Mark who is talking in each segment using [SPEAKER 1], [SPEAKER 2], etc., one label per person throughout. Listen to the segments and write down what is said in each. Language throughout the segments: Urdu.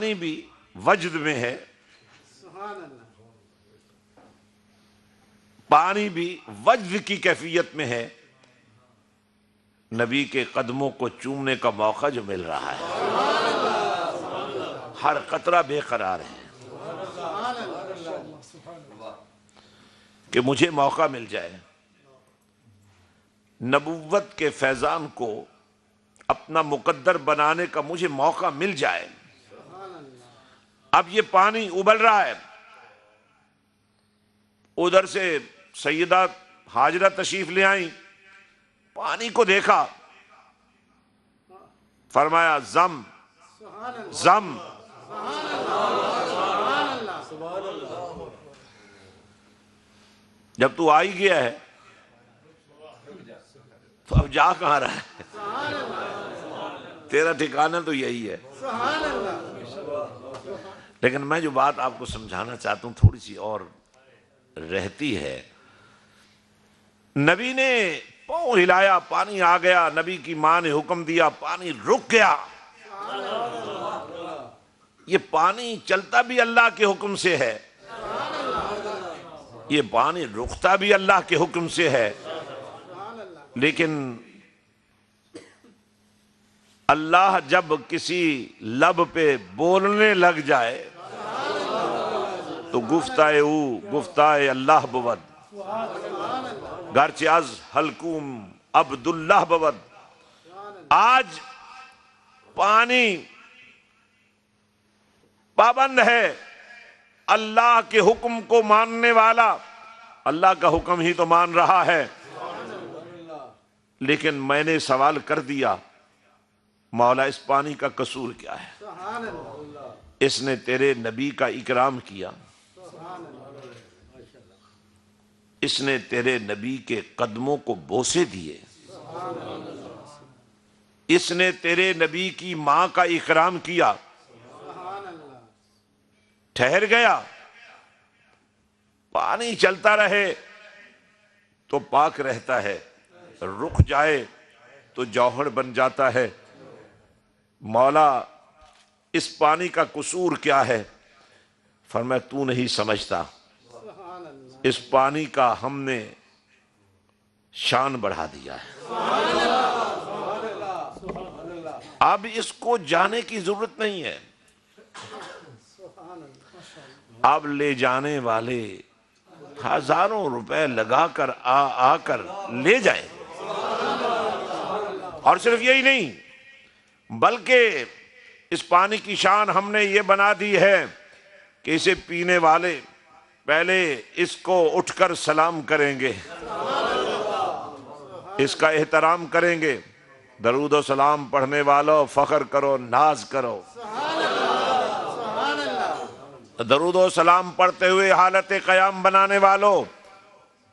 [SPEAKER 1] پانی بھی وجد میں ہے، پانی بھی وجد کی کیفیت میں ہے، نبی کے قدموں کو چومنے کا موقع جو مل رہا ہے، ہر قطرہ بے قرار ہے کہ مجھے موقع مل جائے نبوت کے فیضان کو اپنا مقدر بنانے کا، مجھے موقع مل جائے۔ اب یہ پانی ابل رہا ہے، ادھر سے سیدہ ہاجرہ تشریف لے آئیں، پانی کو دیکھا، فرمایا زم زم، جب تو آئی گیا ہے تو اب جا کہاں رہا ہے؟ تیرا ٹھکانہ تو یہی ہے۔ لیکن میں جو بات آپ کو سمجھانا چاہتا ہوں تھوڑی سی اور رہتی ہے۔ نبی نے پاؤں ہلایا، پانی آ گیا، نبی کی ماں نے حکم دیا، پانی رک گیا۔ یہ پانی چلتا بھی اللہ کے حکم سے ہے، یہ پانی رکتا بھی اللہ کے حکم سے ہے، لیکن اللہ جب کسی لب پہ بولنے لگ جائے تو گفتائے او گفتائے اللہ بود، گرچہ از حلقوم عبداللہ بود۔ آج پانی پابند ہے، اللہ کے حکم کو ماننے والا اللہ کا حکم ہی تو مان رہا ہے، لیکن میں نے سوال کر دیا مولا اس پانی کا قصور کیا ہے؟ اس نے تیرے نبی کا اکرام کیا، اس نے تیرے نبی کے قدموں کو بوسے دیے، اس نے تیرے نبی کی ماں کا اکرام کیا، ٹھہر گیا۔ پانی چلتا رہے تو پاک رہتا ہے، رک جائے تو جوہر بن جاتا ہے۔ مولا اس پانی کا قصور کیا ہے؟ فرمایا تو نہیں سمجھتا، اس پانی کا ہم نے شان بڑھا دیا ہے، اب اس کو جانے کی ضرورت نہیں ہے، اب لے جانے والے ہزاروں روپے لگا کر آ کر لے جائیں۔ اور صرف یہی نہیں بلکہ اس پانی کی شان ہم نے یہ بنا دی ہے کہ اسے پینے والے پہلے اس کو اٹھ کر سلام کریں گے، اس کا احترام کریں گے۔ درود و سلام پڑھنے والوں فخر کرو، ناز کرو، درود و سلام پڑھتے ہوئے حالت قیام بنانے والوں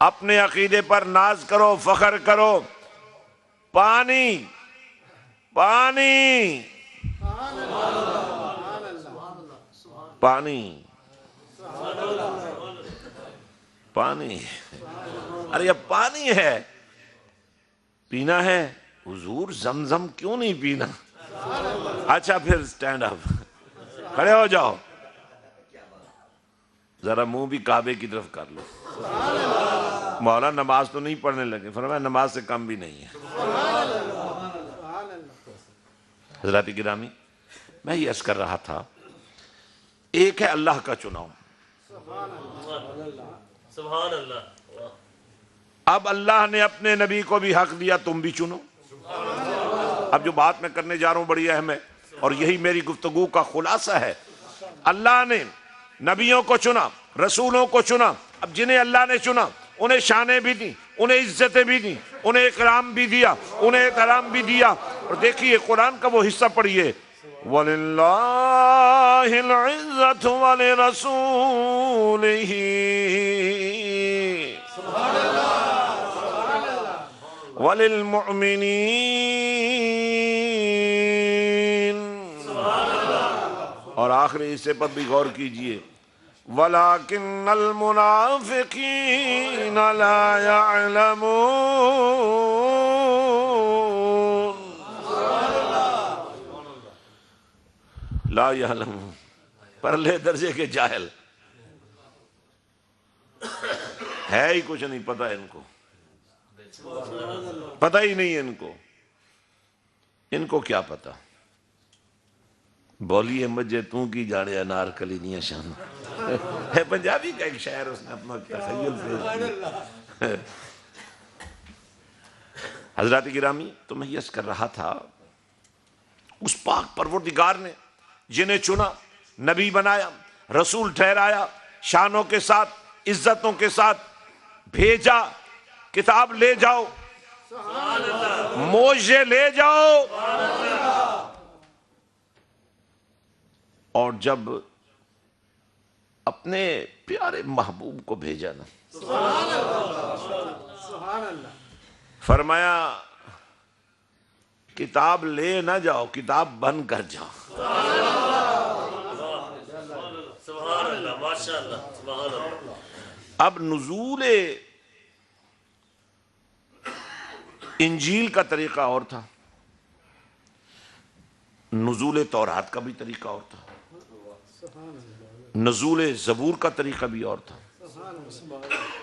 [SPEAKER 1] اپنے عقیدے پر ناز کرو، فخر کرو۔ پانی پانی پانی پانی، ارے یہ پانی ہے، پینا ہے حضور، زمزم کیوں نہیں پینا؟ اچھا پھر سٹینڈ اپ، کھڑے ہو جاؤ، ذرا منہ بھی کعبے کی طرف کر لو۔ مولا نماز تو نہیں پڑھنے لگے، فرمایا نماز سے کم بھی نہیں ہے۔ حضرات گرامی، میں یہ عرض کر رہا تھا، ایک ہے اللہ کا چناؤ،
[SPEAKER 2] سبحان اللہ،
[SPEAKER 1] اب اللہ نے اپنے نبی کو بھی حق دیا، تم بھی چنو۔ اب جو بات میں کرنے جا رہا ہوں بڑی اہم ہے، اور یہی میری گفتگو کا خلاصہ ہے۔ اللہ نے نبیوں کو چنا، رسولوں کو چنا، اب جنہیں اللہ نے چنا انہیں شانیں بھی دی، انہیں عزتیں بھی دی، انہیں اکرام بھی دیا، انہیں احترام بھی دیا۔ اور دیکھیے قرآن کا وہ حصہ پڑھیے، وَلِلَّهِ الْعِزَّةُ وَلِرَسُولِهِ وَلِلْمُؤْمِنِينَ۔ اور آخری حصے پر بھی غور کیجئے، وَلَكِنَّ الْمُنَافِقِينَ لَا يَعْلَمُونَ۔ لا یعلم، پرلے درجے کے جاہل، ہے ہی کچھ نہیں پتا ان کو، پتا ہی نہیں ان کو کیا پتا۔ بولیے مجھے تو کی جانے انار کلی نہیں شان، ہے پنجابی کا ایک شاعر، اس نے اپنا تخیل سے۔ حضرات گرامی، تو میں یس کر رہا تھا اس پاک پروردگار نے جنہیں چنا، نبی بنایا، رسول ٹھہرایا، شانوں کے ساتھ، عزتوں کے ساتھ بھیجا، کتاب لے جاؤ، موجے لے جاؤ، اور جب اپنے پیارے محبوب کو بھیجا نا، فرمایا کتاب لے نہ جاؤ، کتاب بن کر جاؤ۔
[SPEAKER 2] سبحان اللہ، ماشاء اللہ، سبحان اللہ۔
[SPEAKER 1] اب نزول انجیل کا طریقہ اور تھا، نزول تورات کا بھی طریقہ اور تھا، نزول زبور کا طریقہ بھی اور تھا،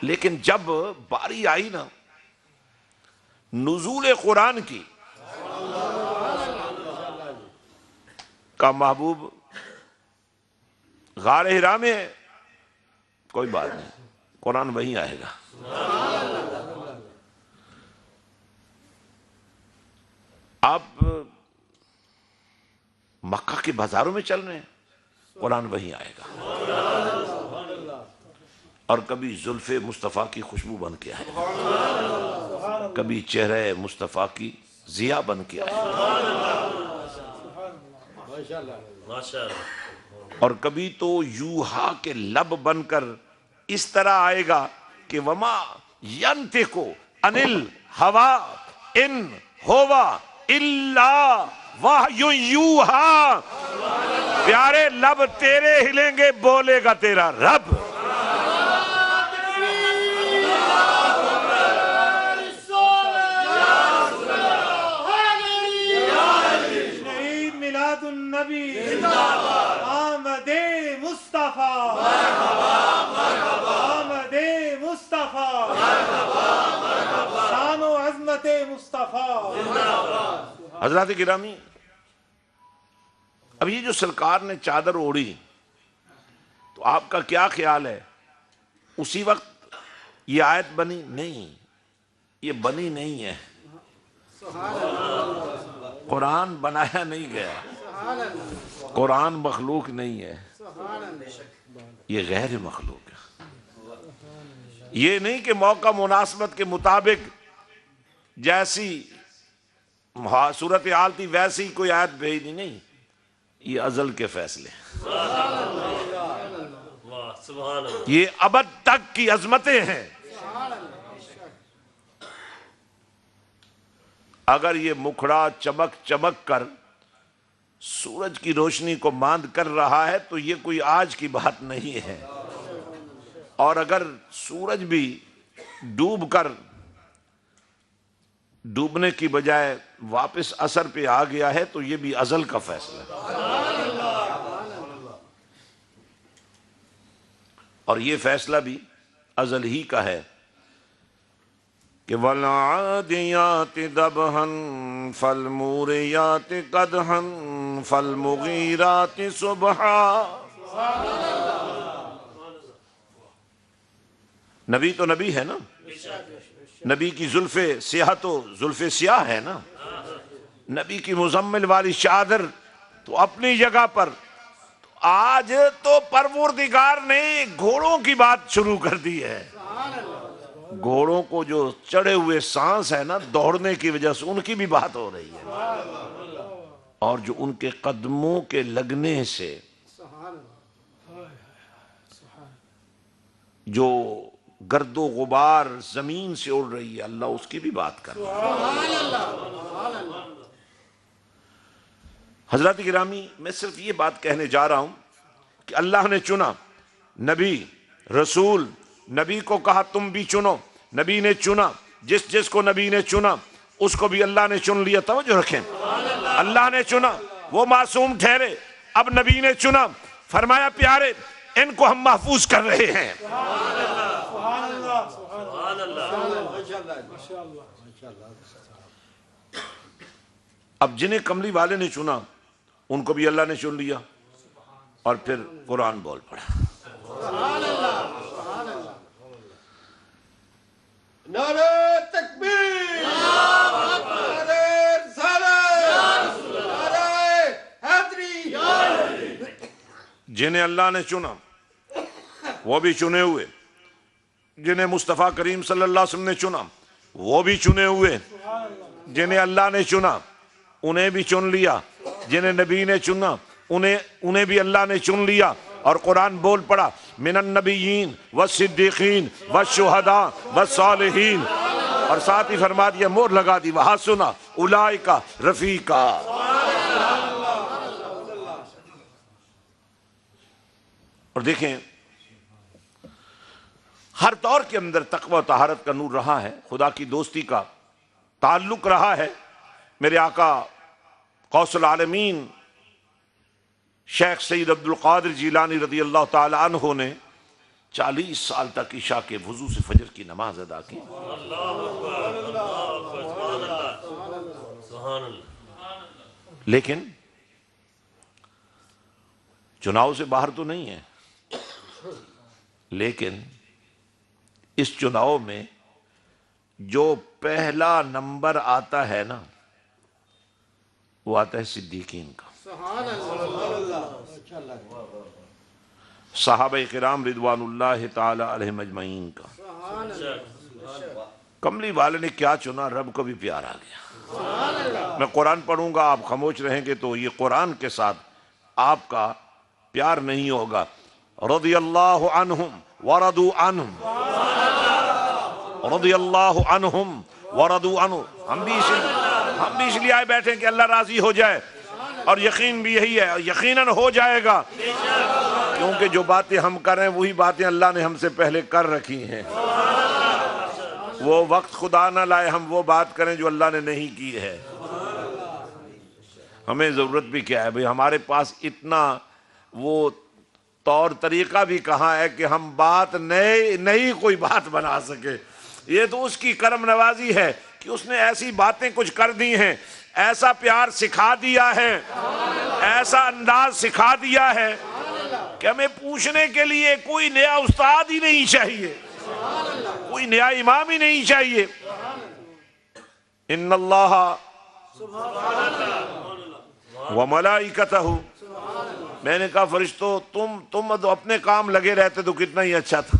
[SPEAKER 1] لیکن جب باری آئی نا نزول قرآن کی، کا محبوب غار حرا میں ہے، کوئی بات نہیں، قرآن وہیں آئے گا۔ آپ مکہ کے بازاروں میں چل رہے ہیں، قرآن وہیں آئے گا، اور کبھی زلف مصطفیٰ کی خوشبو بن کے آئے گا، کبھی چہرہ مصطفیٰ کی ضیاء بن کے آئے گا،
[SPEAKER 2] ماشاء اللہ،
[SPEAKER 1] اور کبھی تو یوحا کے لب بن کر اس طرح آئے گا کہ وما ینطق عن الہوی ان ہوا الا وحی یوحا، پیارے لب تیرے ہلیں گے، بولے گا تیرا رب۔
[SPEAKER 3] میلاد النبی آمد مصطفیٰ، آمد مصطفیٰ، شان و عظمت مصطفیٰ۔
[SPEAKER 1] حضرات گرامی، اب یہ جو سرکار نے چادر اوڑھی تو آپ کا کیا خیال ہے اسی وقت یہ آیت بنی؟ نہیں، یہ بنی نہیں ہے، قرآن بنایا نہیں گیا، قرآن مخلوق نہیں ہے، یہ غیر مخلوق ہے۔ یہ نہیں کہ موقع مناسبت کے مطابق جیسی صورتحال تھی ویسی ہی کوئی آیت بھیج دی، نہیں، یہ ازل کے فیصلے،
[SPEAKER 2] واہ، سبحان اللہ،
[SPEAKER 1] یہ ابد تک کی عظمتیں ہیں۔ اگر یہ مکھڑا چمک چمک کر سورج کی روشنی کو ماند کر رہا ہے تو یہ کوئی آج کی بات نہیں ہے، اور اگر سورج بھی ڈوب کر ڈوبنے کی بجائے واپس اثر پہ آ گیا ہے تو یہ بھی ازل کا فیصلہ ہے، اور یہ فیصلہ بھی ازل ہی کا ہے کہ وَالْعَادِيَاتِ ضَبْحًا فَالْمُورِيَاتِ قَدْحًا فَالْمُغِيرَاتِ صُبْحًا۔ نبی تو نبی ہے نا، نبی کی زلف سیاہ تو زلف سیاہ ہے نا، نبی کی مزمل والی چادر تو اپنی جگہ پر۔ آج تو پروردگار نے گھوڑوں کی بات شروع کر دی ہے، گھوڑوں کو جو چڑھے ہوئے سانس ہے نا دوڑنے کی وجہ سے، ان کی بھی بات ہو رہی ہے، اور جو ان کے قدموں کے لگنے سے جو گرد و غبار زمین سے اڑ رہی ہے، اللہ اس کی بھی بات کر رہا ہے۔ حضرات گرامی، میں صرف یہ بات کہنے جا رہا ہوں کہ اللہ نے چنا نبی رسول، نبی کو کہا تم بھی چنو، نبی نے چنا، جس جس کو نبی نے چنا اس کو بھی اللہ نے چن لیا۔ توجہ رکھیں، اللہ نے چنا، وہ معصوم ٹھہرے، اب نبی نے چنا، فرمایا پیارے ان کو ہم محفوظ کر رہے ہیں۔
[SPEAKER 3] سبحان اللہ
[SPEAKER 2] سبحان اللہ۔
[SPEAKER 1] اب جنہیں کملی والے نے چنا ان کو بھی اللہ نے چن لیا، اور پھر قرآن بول پڑا۔
[SPEAKER 4] نعرہ تکبیر، نعرہ رسالت، نعرہ حیدری۔
[SPEAKER 1] جنہیں اللہ نے چنا وہ بھی چنے ہوئے، جنہیں مصطفیٰ کریم صلی اللہ علیہ وسلم نے چنا وہ بھی چنے ہوئے، جنہیں اللہ نے چنا انہیں بھی چن لیا، جنہیں نبی نے چنا انہیں بھی اللہ نے چن لیا، اور قرآن بول پڑا من النبیین والصدیقین والشہداء والصالحین، اور ساتھ ہی فرما دیا، مہر لگا دی، وحسن اولئک رفیقا۔ اور دیکھیں ہر دور کے اندر تقوی و طہارت کا نور رہا ہے، خدا کی دوستی کا تعلق رہا ہے۔ میرے آقا غوث العالمین شیخ سید عبد القادر جیلانی رضی اللہ تعالی عنہ نے 40 سال تک عشاء کے وضو سے فجر کی نماز ادا کی، لیکن چناؤ سے باہر تو نہیں ہے، لیکن اس چناؤ میں جو پہلا نمبر آتا ہے نا وہ آتا ہے صدیقین کا، صحابہ کرام رضوان اللہ تعالی علیہم اجمعین کا۔ کملی والے نے کیا چنا، رب کو بھی پیار آ گیا۔ میں قرآن پڑھوں گا، آپ خاموش رہیں گے تو یہ قرآن کے ساتھ آپ کا پیار نہیں ہوگا۔ رضی اللہ عنہم ورضوا عنہم، رضی اللہ عنہم ورضوا عنہ۔ ہم بھی اس لیے آئے بیٹھے کہ اللہ راضی ہو جائے، اور یقین بھی یہی ہے، یقیناً ہو جائے گا، کیونکہ جو باتیں ہم کر رہے ہیں وہی باتیں اللہ نے ہم سے پہلے کر رکھی ہیں۔ وہ وقت خدا نہ لائے ہم وہ بات کریں جو اللہ نے نہیں کی ہے۔ ہمیں ضرورت بھی کیا ہے بھئی، ہمارے پاس اتنا وہ طور طریقہ بھی کہاں ہے کہ ہم بات نئی کوئی بات بنا سکے۔ یہ تو اس کی کرم نوازی ہے کہ اس نے ایسی باتیں کچھ کر دی ہیں، ایسا پیار سکھا دیا ہے، ایسا انداز سکھا دیا ہے کہ ہمیں پوچھنے کے لیے کوئی نیا استاد ہی نہیں چاہیے، کوئی نیا امام ہی نہیں چاہیے۔ ان اللہ وملائکتہ، میں نے کہا فرشتوں تم اپنے کام لگے رہتے تو کتنا ہی اچھا تھا۔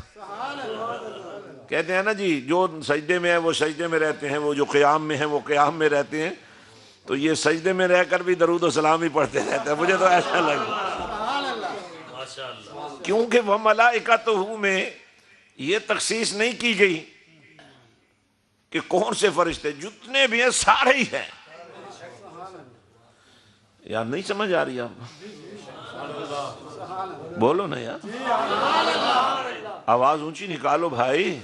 [SPEAKER 1] کہتے ہیں نا جی، جو سجدے میں ہے وہ سجدے میں رہتے ہیں، وہ جو قیام میں ہیں وہ قیام میں رہتے ہیں، تو یہ سجدے میں رہ کر بھی درود و سلام ہی پڑھتے رہتے ہیں۔ مجھے تو ایسا لگا، کیونکہ وہ ملائکتہ میں یہ تخصیص نہیں کی گئی کہ کون سے فرشتے، جتنے بھی ہیں سارے ہی ہیں۔ یار نہیں سمجھ آ رہی آپ؟ بولو نا یار، آواز اونچی نکالو بھائی۔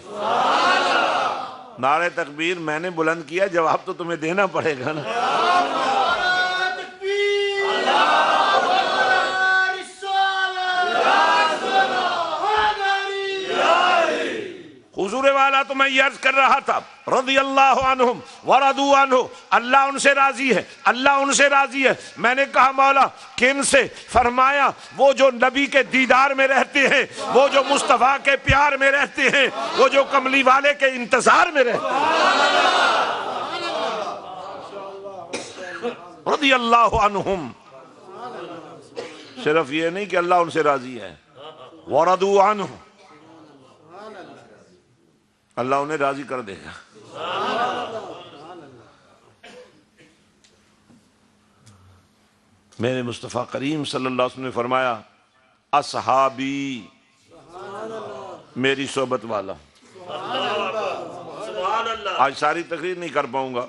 [SPEAKER 1] نعرہ تکبیر میں نے بلند کیا، جواب تو تمہیں دینا پڑے گا نا۔ حضور والا تو میں یہ عرض کر رہا تھا، رضی اللہ عنہم ورضوا عنہ، اللہ ان سے راضی ہے، اللہ ان سے راضی ہے۔ میں نے کہا مولا کن سے؟ فرمایا وہ جو نبی کے دیدار میں رہتے ہیں، وہ جو مصطفیٰ کے پیار میں رہتے ہیں، وہ جو کملی والے کے انتظار میں رہتے ہیں۔ رضی اللہ عنہم، صرف یہ نہیں کہ اللہ ان سے راضی ہے، ورضوا عنہ، اللہ انہیں راضی کر دے گا۔ میرے مصطفیٰ کریم صلی اللہ علیہ وسلم نے فرمایا اصحابی، میری صحبت والا۔ آج ساری تقریر نہیں کر پاؤں گا،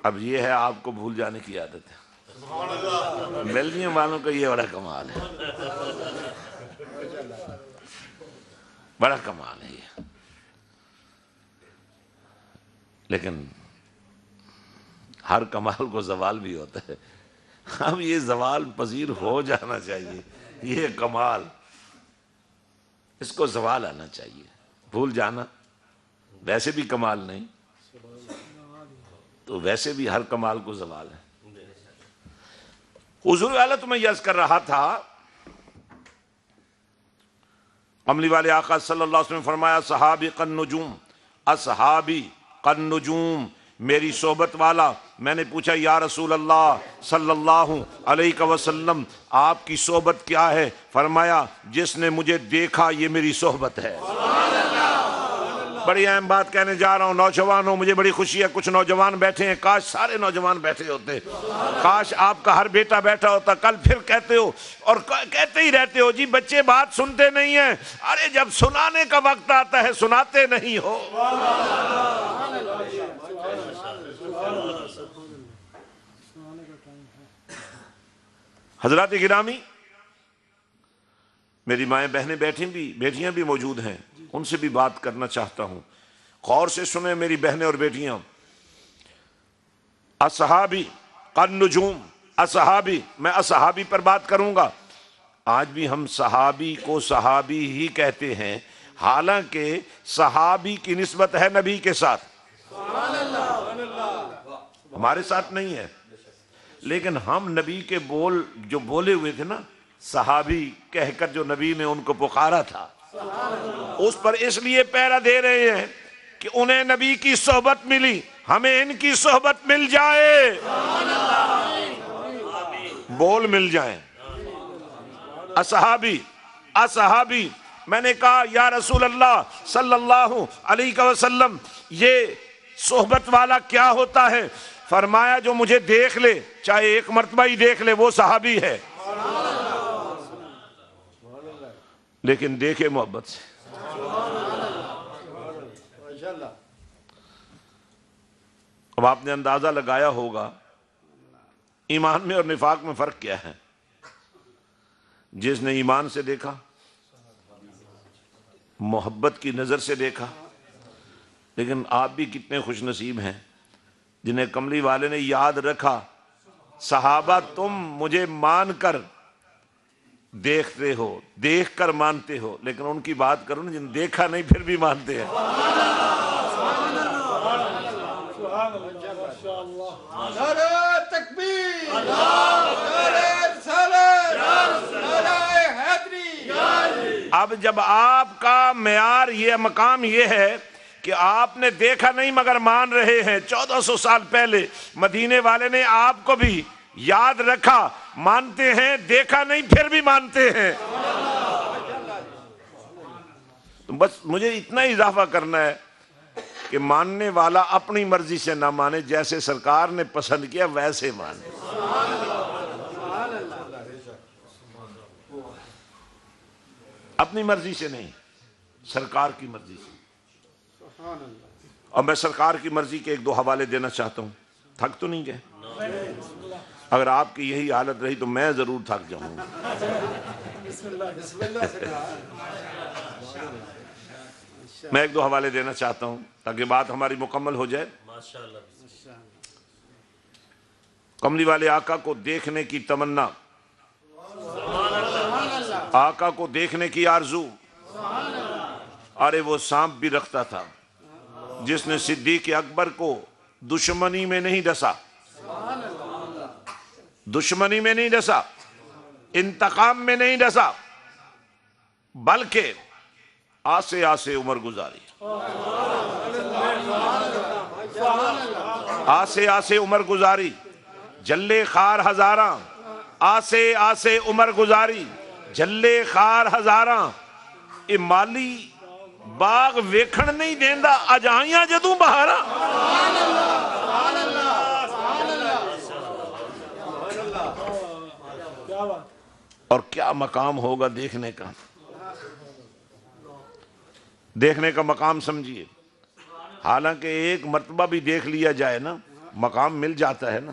[SPEAKER 1] اب یہ ہے آپ کو بھول جانے کی عادت ہے۔ بیلجیم والوں کا یہ بڑا کمال ہے، بڑا کمال ہے یہ۔ لیکن ہر کمال کو زوال بھی ہوتا ہے۔ اب یہ زوال پذیر ہو جانا چاہیے، یہ کمال، اس کو زوال آنا چاہیے۔ بھول جانا ویسے بھی کمال نہیں، تو ویسے بھی ہر کمال کو زوال ہے۔ حضور اعلیٰ تو میں یز کر رہا تھا، کملی والے آقا صلی اللہ علیہ وسلم نے فرمایا صحابی قن نجوم، اصحابی قن نجوم، میری صحبت والا۔ میں نے پوچھا یا رسول اللہ صلی اللہ علیہ وسلم آپ کی صحبت کیا ہے؟ فرمایا جس نے مجھے دیکھا یہ میری صحبت ہے۔ بڑی اہم بات کہنے جا رہا ہوں نوجوانوں، مجھے بڑی خوشی ہے کچھ نوجوان بیٹھے ہیں، کاش سارے نوجوان بیٹھے ہوتے، کاش آپ کا ہر بیٹا بیٹھا ہوتا۔ کل پھر کہتے ہو اور کہتے ہی رہتے ہو جی بچے بات سنتے نہیں ہیں، ارے جب سنانے کا وقت آتا ہے سناتے نہیں ہو۔ حضرات گرامی، میری مائیں بہنیں بیٹیاں بھی موجود ہیں، ان سے بھی بات کرنا چاہتا ہوں، غور سے سنیں میری بہنیں اور بیٹیاں۔ اصحابی قن نجوم، اصحابی، میں اصحابی پر بات کروں گا۔ آج بھی ہم صحابی کو صحابی ہی کہتے ہیں، حالانکہ صحابی کی نسبت ہے نبی کے ساتھ، ہمارے ساتھ نہیں ہے، لیکن ہم نبی کے بول جو بولے ہوئے تھے نا، صحابی کہہ کر جو نبی نے ان کو پکارا تھا، اس پر اس لیے پہرا دے رہے ہیں کہ انہیں نبی کی صحبت ملی، ہمیں ان کی صحبت مل جائے، بول مل جائیں۔ اصحابی، اصحابی، میں نے کہا یا رسول اللہ صلی اللہ علیہ وسلم یہ صحبت والا کیا ہوتا ہے؟ فرمایا جو مجھے دیکھ لے، چاہے ایک مرتبہ ہی دیکھ لے، وہ صحابی ہے، لیکن دیکھے محبت سے۔ اب آپ نے اندازہ لگایا ہوگا ایمان میں اور نفاق میں فرق کیا ہے۔ جس نے ایمان سے دیکھا، محبت کی نظر سے دیکھا، لیکن آپ بھی کتنے خوش نصیب ہیں جنہیں کملی والے نے یاد رکھا، صحابہ تم مجھے مان کر دیکھتے ہو، دیکھ کر مانتے ہو، لیکن ان کی بات کرو نا جن دیکھا نہیں پھر بھی مانتے ہیں۔
[SPEAKER 4] نعرہ تکبیر، نعرہ رسالت، نعرہ حیدری۔
[SPEAKER 1] اب جب آپ کا معیار یہ مقام یہ ہے کہ آپ نے دیکھا نہیں مگر مان رہے ہیں، 1400 سال پہلے مدینے والے نے آپ کو بھی یاد رکھا، مانتے ہیں، دیکھا نہیں پھر بھی مانتے ہیں۔ بس مجھے اتنا اضافہ کرنا ہے کہ ماننے والا اپنی مرضی سے نہ مانے، جیسے سرکار نے پسند کیا ویسے مانے۔ اپنی مرضی سے نہیں، سرکار کی مرضی سے۔ اور میں سرکار کی مرضی کے ایک دو حوالے دینا چاہتا ہوں، تھک تو نہیں گئے؟ اگر آپ کی یہی حالت رہی تو میں ضرور تھک جاؤں گا۔ میں ایک دو حوالے دینا چاہتا ہوں تاکہ بات ہماری مکمل ہو جائے۔ کملی والے آقا کو دیکھنے کی تمنا، آقا کو دیکھنے کی آرزو، ارے وہ سانپ بھی رکھتا تھا جس نے صدیق اکبر کو دشمنی میں نہیں ڈسا، دشمنی میں نہیں ڈسا، انتقام میں نہیں ڈسا، بلکہ آسے آسے عمر گزاری، آسے آسے عمر گزاری، جلے خار ہزاراں، آسے آسے عمر گزاری، جلے خار ہزاراں، اے مالی باغ ویکھن نہیں دیندا اجائیاں جدوں بہاراں۔ اور کیا مقام ہوگا دیکھنے کا، دیکھنے کا مقام سمجھیے۔ حالانکہ ایک مرتبہ بھی دیکھ لیا جائے نا مقام مل جاتا ہے نا،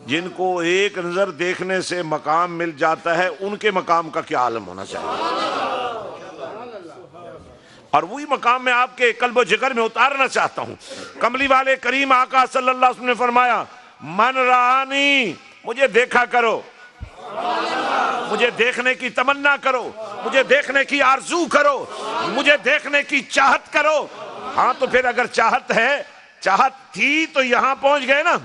[SPEAKER 1] جن کو ایک نظر دیکھنے سے مقام مل جاتا ہے ان کے مقام کا کیا عالم ہونا چاہیے۔ اور وہی مقام میں آپ کے قلب و جگر میں اتارنا چاہتا ہوں۔ کملی والے کریم آقا صلی اللہ علیہ وسلم نے فرمایا من رآنی مجھے دیکھا کرو، مجھے دیکھنے کی تمنا کرو، مجھے دیکھنے کی آرزو کرو، مجھے دیکھنے کی چاہت کرو۔ ہاں تو پھر اگر چاہت ہے، چاہت تھی تو یہاں پہنچ گئے نا۔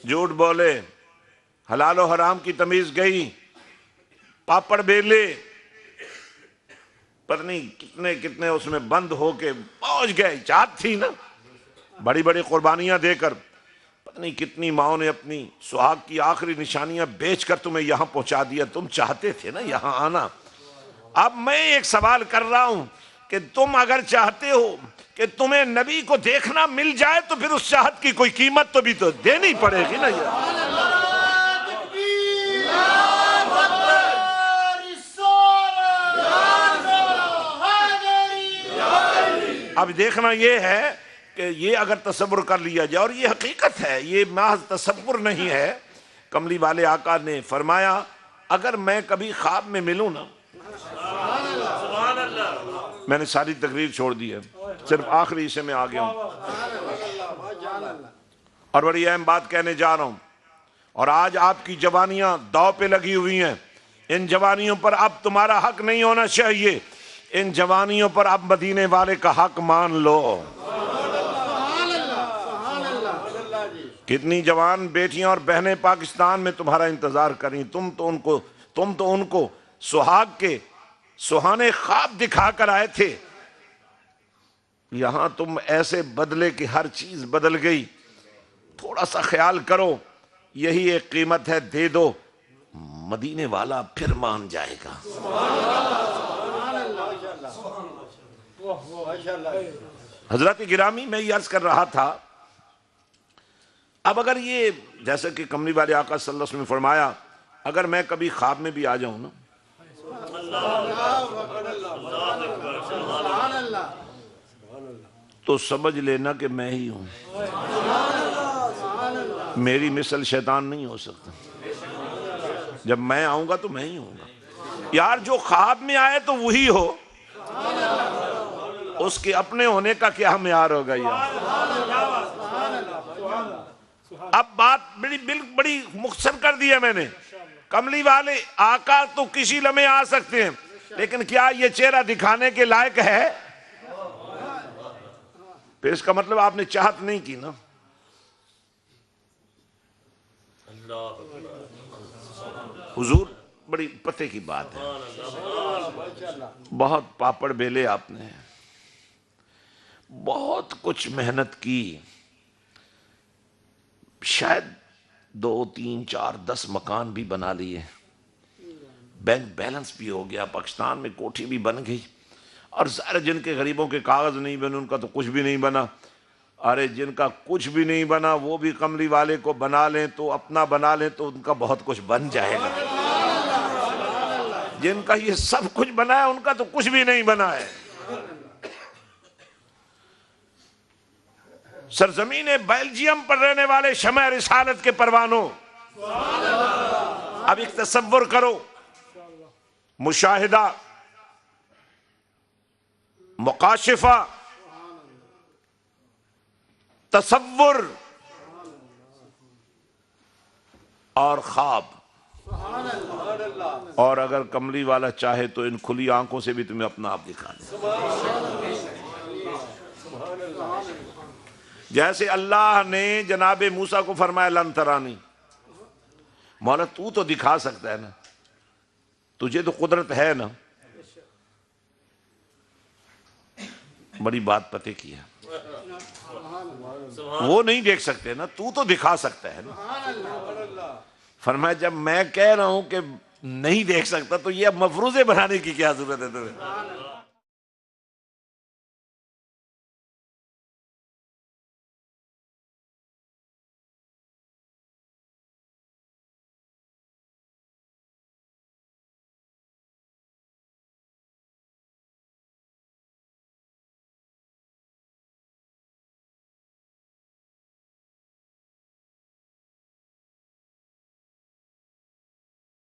[SPEAKER 1] جھوٹ بولے، حلال و حرام کی تمیز گئی، پاپڑ بیلے، پتہ نہیں کتنے کتنے اس میں بند ہو کے پہنچ گئے۔ چاہت تھی نا، بڑی بڑی قربانیاں دے کر، پتہ نہیں کتنی ماؤں نے اپنی سہاگ کی آخری نشانیاں بیچ کر تمہیں یہاں پہنچا دیا۔ تم چاہتے تھے نا یہاں آنا۔ اب میں ایک سوال کر رہا ہوں کہ تم اگر چاہتے ہو کہ تمہیں نبی کو دیکھنا مل جائے تو پھر اس چاہت کی کوئی قیمت تو بھی تو دینی پڑے گی نا۔ اب دیکھنا یہ ہے کہ یہ اگر تصور کر لیا جائے، اور یہ حقیقت ہے، یہ محض تصور نہیں ہے۔ کملی والے آقا نے فرمایا اگر میں کبھی خواب میں ملوں نا، میں نے ساری تقریر چھوڑ دی ہے، صرف آخری حصے میں آ گیا ہوں، اور بڑی اہم بات کہنے جا رہا ہوں۔ اور آج آپ کی جوانیاں داؤ پہ لگی ہوئی ہیں، ان جوانیوں پر اب تمہارا حق نہیں ہونا چاہیے، ان جوانیوں پر اب مدینے والے کا حق مان لو۔ کتنی جوان بیٹیاں اور بہنیں پاکستان میں تمہارا انتظار کریں، تم تو ان کو سہاگ کے سہانے خواب دکھا کر آئے تھے، یہاں تم ایسے بدلے کہ ہر چیز بدل گئی۔ تھوڑا سا خیال کرو، یہی ایک قیمت ہے، دے دو، مدینے والا پھر مان جائے گا۔ حضرت گرامی، میں یہ عرض کر رہا تھا، اب اگر یہ جیسا کہ کملی والے آقا صلی اللہ علیہ وسلم نے فرمایا اگر میں کبھی خواب میں بھی آ جاؤں نا، تو سمجھ لینا کہ میں ہی ہوں، میری مثل شیطان نہیں ہو سکتا۔ جب میں آؤں گا تو میں ہی ہوں گا۔ یار جو خواب میں آئے تو وہی ہو، اس کے اپنے ہونے کا کیا معیار ہوگا یار۔ اب بات بڑی مختصر کر دی ہے میں نے۔ کملی والے آقا تو کسی لمحے آ سکتے ہیں، لیکن کیا یہ چہرہ دکھانے کے لائق ہے؟ پھر اس کا مطلب آپ نے چاہت نہیں کی نا۔ حضور بڑی پتے کی بات ہے، بہت پاپڑ بیلے آپ نے، بہت کچھ محنت کی، شاید 2 3 4 10 مکان بھی بنا لیے، بینک بیلنس بھی ہو گیا، پاکستان میں کوٹھی بھی بن گئی، اور ظاہر جن کے غریبوں کے کاغذ نہیں بنے ان کا تو کچھ بھی نہیں بنا۔ ارے جن کا کچھ بھی نہیں بنا وہ بھی کملی والے کو بنا لیں تو اپنا بنا لیں تو ان کا بہت کچھ بن جائے گا۔ جن کا یہ سب کچھ بنا ہے ان کا تو کچھ بھی نہیں بنا ہے۔ سرزمین بیلجیم پر رہنے والے شمع رسالت کے پروانوں، اب ایک تصور کرو، مشاہدہ، مکاشفہ، تصور اور خواب، اور اگر کملی والا چاہے تو ان کھلی آنکھوں سے بھی تمہیں اپنا آپ دکھا دے۔ جیسے اللہ نے جناب موسیٰ کو فرمایا لن ترانی، مولا تو دکھا سکتا ہے نا، تجھے تو قدرت ہے نا۔ بڑی بات پتے کی ہے، وہ نہیں دیکھ سکتے نا، تو دکھا سکتا ہے نا۔ فرمایا جب میں کہہ رہا ہوں کہ نہیں دیکھ سکتا تو یہ اب مفروضے بنانے کی کیا ضرورت ہے تمہیں؟